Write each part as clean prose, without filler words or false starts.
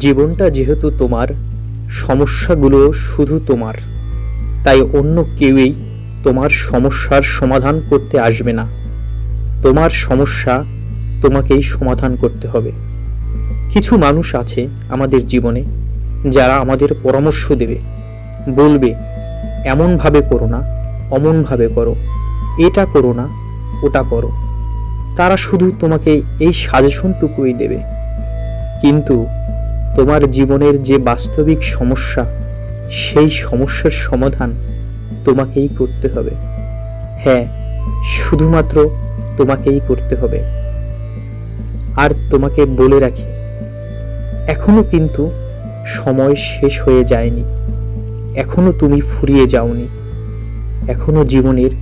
জীবনটা যেহেতু তোমার, সমস্যাগুলো শুধু তোমার, তাই অন্য কেউই তোমার সমস্যার সমাধান করতে আসবে না। তোমার সমস্যা তোমাকেই সমাধান করতে হবে। কিছু মানুষ আছে আমাদের জীবনে যারা আমাদের পরামর্শ দেবে, বলবে এমনভাবে করো না, অমনভাবে করো, এটা করো না, ওটা করো। তারা শুধু তোমাকে এই সাজেশনটুকুই দেবে, কিন্তু তোমার জীবনের যে বাস্তবিক সমস্যা, সেই সমস্যার সমাধান তোমাকেই করতে হবে। হ্যাঁ, শুধুমাত্র তোমাকেই করতে হবে। আর তোমাকে বলে রাখি, এখনো কিন্তু সময় শেষ হয়ে যায়নি, এখনো তুমি ফুরিয়ে যাওনি, এখনো জীবনের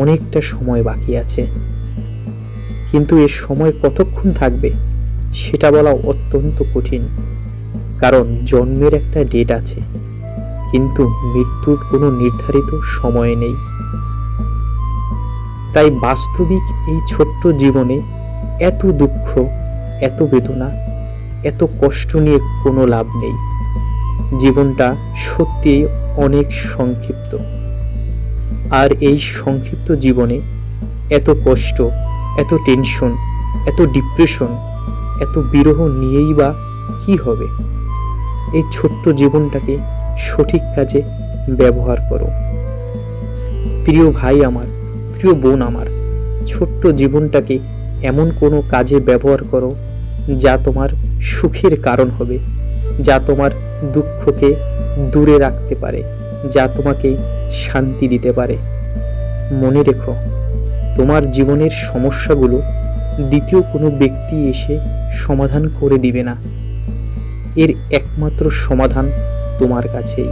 অনেকটা সময় বাকি আছে। কিন্তু এর সময় কতক্ষণ থাকবে সেটা বলা অত্যন্ত কঠিন, কারণ জন্মের একটা ডেট আছে, কিন্তু মৃত্যুর কোনো নির্ধারিত সময় নেই। তাই বাস্তবিক এই ছোট্ট জীবনে এত দুঃখ, এত বেদনা, এত কষ্ট নিয়ে কোনো লাভ নেই। জীবনটা সত্যিই অনেক সংক্ষিপ্ত, আর এই সংক্ষিপ্ত জীবনে এত কষ্ট, এত টেনশন, এত ডিপ্রেশন, এত বিরহ নিয়েই বা কি হবে? এই ছোট্ট জীবনটাকে সঠিক কাজে ব্যবহার করো। প্রিয় ভাই আমার, প্রিয় বোন আমার, ছোট্ট জীবনটাকে এমন কোনো কাজে ব্যবহার করো যা তোমার সুখের কারণ হবে, যা তোমার দুঃখকে দূরে রাখতে পারে, যা তোমাকে শান্তি দিতে পারে। মনে রেখো, তোমার জীবনের সমস্যাগুলো দ্বিতীয় কোনো ব্যক্তি এসে সমাধান করে দিবে না। এর একমাত্র সমাধান তোমার কাছেই।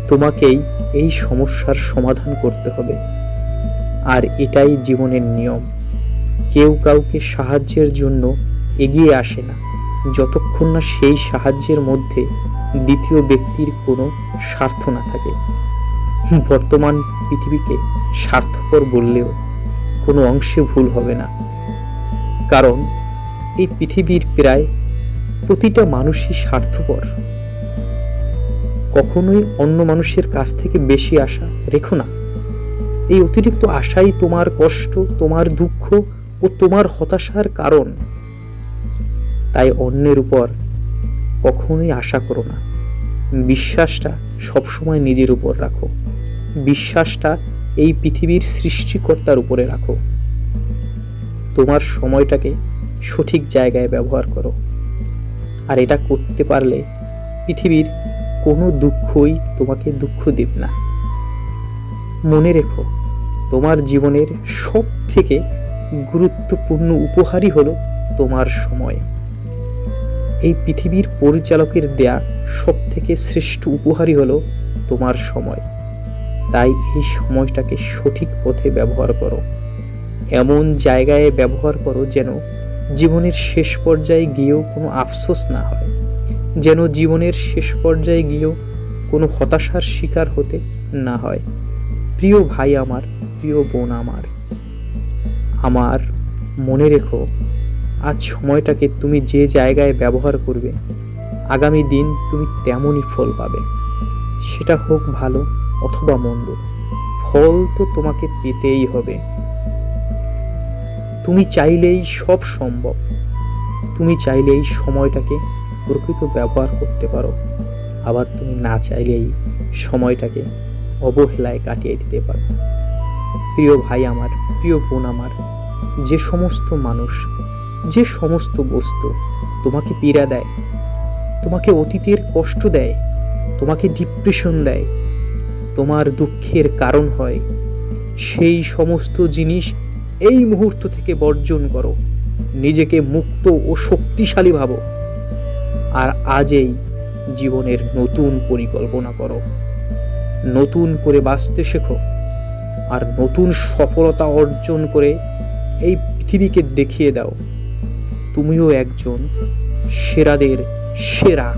তোমাকেই এই সমস্যার সমাধান করতে হবে, আর এটাই জীবনের নিয়ম। কেউ কাউকে সাহায্যের জন্য এগিয়ে আসে না যতক্ষণ না সেই সাহায্যের মধ্যে দ্বিতীয় ব্যক্তির কোনো স্বার্থ না থাকে। বর্তমান পৃথিবীকে স্বার্থপর বললেও কোনো অংশে ভুল হবে না, কারণ এই পৃথিবীর প্রায় প্রতিটা মানুষই স্বার্থপর। কখনোই অন্য মানুষের কাছ থেকে বেশি আশা রেখো না। এই অতিরিক্ত আশাই তোমার কষ্ট, তোমার দুঃখ ও তোমার হতাশার কারণ। তাই অন্যের উপর কখনোই আশা করো না। বিশ্বাসটা সবসময় নিজের উপর রাখো। বিশ্বাসটা এই পৃথিবীর সৃষ্টিকর্তার উপরে রাখো। তোমার সময়টাকে সঠিক জায়গায় ব্যবহার করো, আর এটা করতে পারলে পৃথিবীর কোনো দুঃখই তোমাকে দুঃখ দেবে না। মনে রেখো, তোমার জীবনের সব থেকে গুরুত্বপূর্ণ উপহারই হলো তোমার সময়। এই পৃথিবীর পরিচালকের দেয়া সব থেকে শ্রেষ্ঠ উপহারই হলো তোমার সময়। তাই এই সময়টাকে সঠিক পথে ব্যবহার করো, এমন জায়গায় ব্যবহার করো যেন জীবনের শেষ পর্যায়ে গিয়েও কোনো আফসোস না হয়, যেন জীবনের শেষ পর্যায়ে গিয়েও কোনো হতাশার শিকার হতে না হয়। প্রিয় ভাই আমার, প্রিয় বোন আমার মনে রেখো, আজ সময়টাকে তুমি যে জায়গায় ব্যবহার করবে, আগামী দিন তুমি তেমনই ফল পাবে। সেটা হোক ভালো অথবা মন্দ, ফল তো তোমাকে পেতেই হবে। তুমি চাইলেই সব সম্ভব। তুমি চাইলেই সময়টাকে প্রকৃত ব্যবহার করতে পারো, আবার তুমি না চাইলেই সময়টাকে অবহেলায় কাটিয়ে দিতে পারো। প্রিয় ভাই আমার, প্রিয় বোন আমার, যে সমস্ত মানুষ, যে সমস্ত বস্তু তোমাকে পীড়া দেয়, তোমাকে অতীতের কষ্ট দেয়, তোমাকে ডিপ্রেশন দেয়, তোমার দুঃখের কারণ হয়, সেই সমস্ত জিনিস এই মুহূর্ত থেকে বর্জন করো। নিজেকে মুক্ত ও শক্তিশালী ভাবো, আর আজই জীবনের নতুন পরিকল্পনা করো। নতুন করে বাঁচতে শেখো, আর নতুন সফলতা অর্জন করে এই পৃথিবীকে দেখিয়ে দাও তুমিও একজন সেরাদের সেরা।